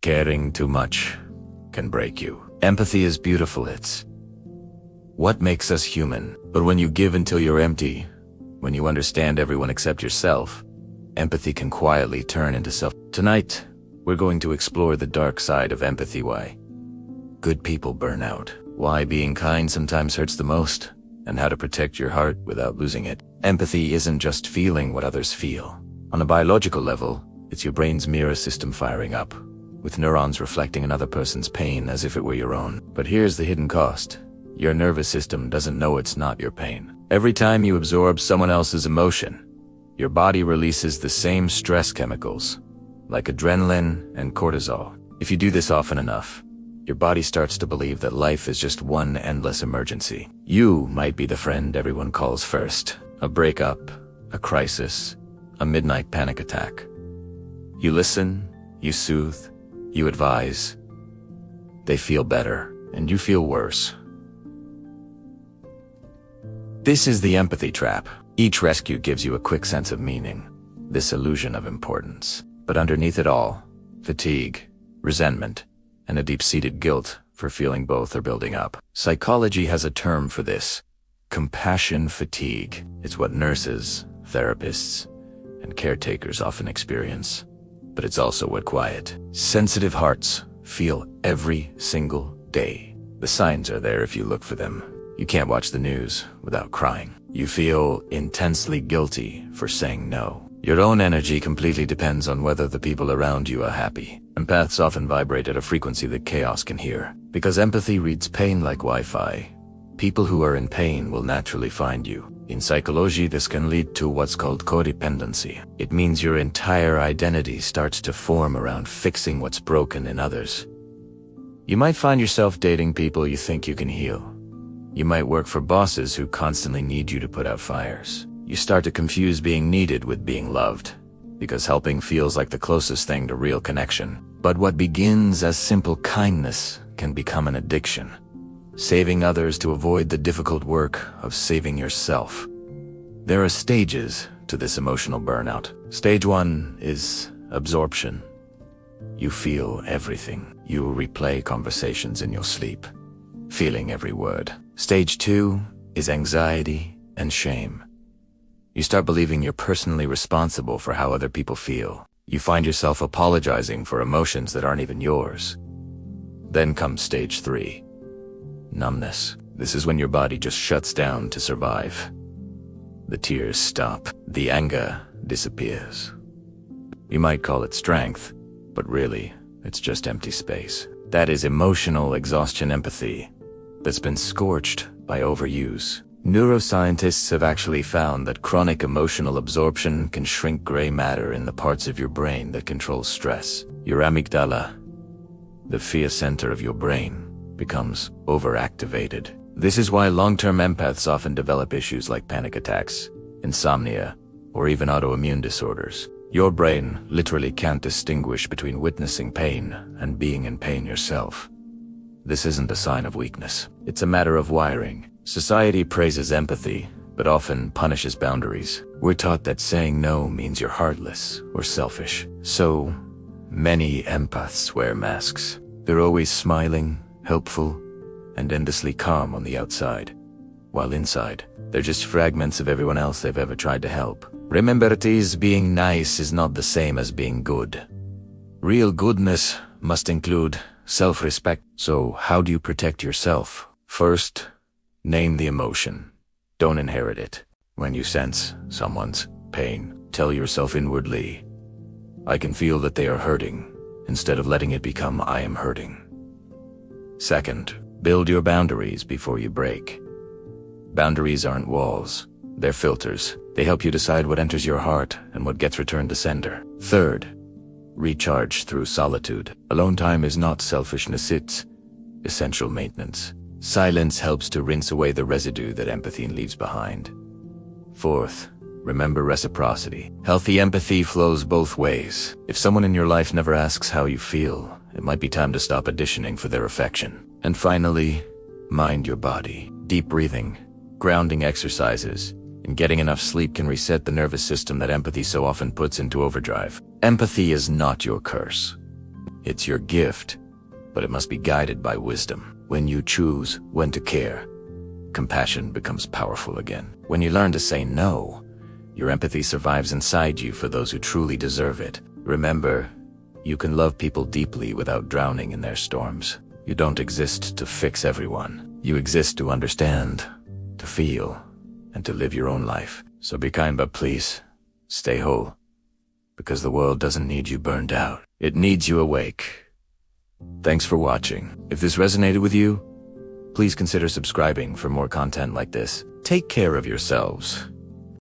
Caring too much can break you. Empathy is beautiful. It's what makes us human. But when you give until you're empty, when you understand everyone except yourself, empathy can quietly turn into self. Tonight, we're going to explore the dark side of empathy. Why good people burn out, why being kind sometimes hurts the most, and how to protect your heart without losing it. Empathy isn't just feeling what others feel. On a biological level, it's your brain's mirror system firing up, with neurons reflecting another person's pain as if it were your own. But here's the hidden cost. Your nervous system doesn't know it's not your pain. Every time you absorb someone else's emotion, your body releases the same stress chemicals, like adrenaline and cortisol. If you do this often enough, your body starts to believe that life is just one endless emergency. You might be the friend everyone calls first. A breakup, a crisis, a midnight panic attack. You listen, you soothe, you advise. They feel better, and you feel worse. This is the empathy trap. Each rescue gives you a quick sense of meaning, this illusion of importance. But underneath it all, fatigue, resentment, and a deep-seated guilt for feeling both are building up. Psychology has a term for this: compassion fatigue. It's what nurses, therapists, and caretakers often experience. But it's also what quiet, sensitive hearts feel every single day. The signs are there if you look for them. You can't watch the news without crying. You feel intensely guilty for saying no. Your own energy completely depends on whether the people around you are happy. Empaths often vibrate at a frequency that chaos can hear. Because empathy reads pain like Wi-Fi, people who are in pain will naturally find you. In psychology, this can lead to what's called codependency. It means your entire identity starts to form around fixing what's broken in others. You might find yourself dating people you think you can heal. You might work for bosses who constantly need you to put out fires. You start to confuse being needed with being loved, because helping feels like the closest thing to real connection. But what begins as simple kindness can become an addiction, saving others to avoid the difficult work of saving yourself. There are stages to this emotional burnout. Stage 1 is absorption. You feel everything. You replay conversations in your sleep, feeling every word. Stage 2 is anxiety and shame. You start believing you're personally responsible for how other people feel. You find yourself apologizing for emotions that aren't even yours. Then comes stage 3, numbness. This is when your body just shuts down to survive. The tears stop. The anger disappears. You might call it strength, but really, it's just empty space. That is emotional exhaustion empathy that's been scorched by overuse. Neuroscientists have actually found that chronic emotional absorption can shrink gray matter in the parts of your brain that control stress. Your amygdala, the fear center of your brain, becomes overactivated. This is why long-term empaths often develop issues like panic attacks, insomnia, or even autoimmune disorders. Your brain literally can't distinguish between witnessing pain and being in pain yourself. This isn't a sign of weakness. It's a matter of wiring. Society praises empathy, but often punishes boundaries. We're taught that saying no means you're heartless or selfish. So many empaths wear masks. They're always smiling, helpful, and endlessly calm on the outside, while inside, they're just fragments of everyone else they've ever tried to help. Remember, being nice is not the same as being good. Real goodness must include self-respect. So how do you protect yourself? First, name the emotion. Don't inherit it. When you sense someone's pain, tell yourself inwardly, I can feel that they are hurting, instead of letting it become I am hurting. Second, build your boundaries before you break. Boundaries aren't walls, they're filters. They help you decide what enters your heart and what gets returned to sender. Third, recharge through solitude. Alone time is not selfishness, it's essential maintenance. Silence helps to rinse away the residue that empathy leaves behind. Fourth, remember reciprocity. Healthy empathy flows both ways. If someone in your life never asks how you feel, it might be time to stop auditioning for their affection. And finally, mind your body. Deep breathing, grounding exercises, and getting enough sleep can reset the nervous system that empathy so often puts into overdrive. Empathy is not your curse. It's your gift, but it must be guided by wisdom. When you choose when to care, compassion becomes powerful again. When you learn to say no, your empathy survives inside you for those who truly deserve it. Remember, you can love people deeply without drowning in their storms. You don't exist to fix everyone. You exist to understand, to feel, and to live your own life. So be kind, but please, stay whole. Because the world doesn't need you burned out. It needs you awake. Thanks for watching. If this resonated with you, please consider subscribing for more content like this. Take care of yourselves.